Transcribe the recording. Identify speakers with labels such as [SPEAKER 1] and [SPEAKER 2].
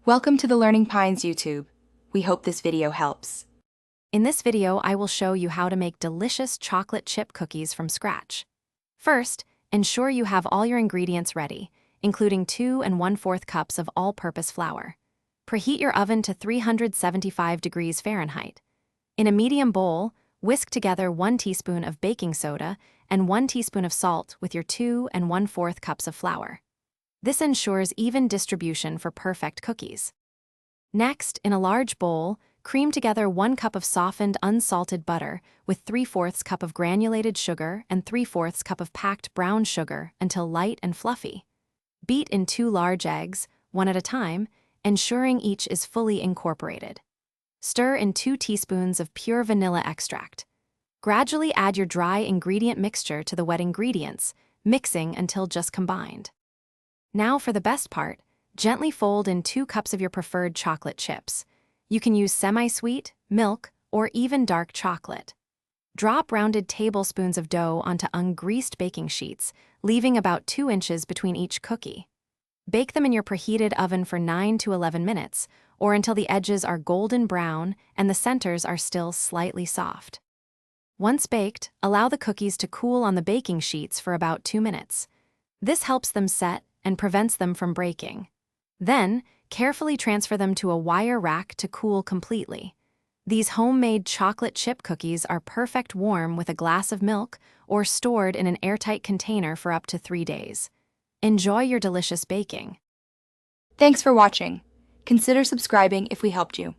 [SPEAKER 1] Welcome to the Learning Pines YouTube. We hope this video helps.
[SPEAKER 2] In this video, I will show you how to make delicious chocolate chip cookies from scratch. First, ensure you have all your ingredients ready, including 2 1/4 cups of all-purpose flour. Preheat your oven to 375 degrees Fahrenheit. In a medium bowl, whisk together 1 teaspoon of baking soda and 1 teaspoon of salt with your 2 1/4 cups of flour. This ensures even distribution for perfect cookies. Next, in a large bowl, cream together 1 cup of softened unsalted butter with 3/4 cup of granulated sugar and 3/4 cup of packed brown sugar until light and fluffy. Beat in 2 large eggs, one at a time, ensuring each is fully incorporated. Stir in 2 teaspoons of pure vanilla extract. Gradually add your dry ingredient mixture to the wet ingredients, mixing until just combined. Now for the best part, gently fold in 2 cups of your preferred chocolate chips. You can use semi-sweet, milk, or even dark chocolate. Drop rounded tablespoons of dough onto ungreased baking sheets, leaving about 2 inches between each cookie. Bake them in your preheated oven for 9 to 11 minutes, or until the edges are golden brown and the centers are still slightly soft. Once baked, allow the cookies to cool on the baking sheets for about 2 minutes. This helps them set and prevents them from breaking. Then, carefully transfer them to a wire rack to cool completely. These homemade chocolate chip cookies are perfect warm with a glass of milk or stored in an airtight container for up to 3 days. Enjoy your delicious baking.
[SPEAKER 1] Thanks for watching. Consider subscribing if we helped you.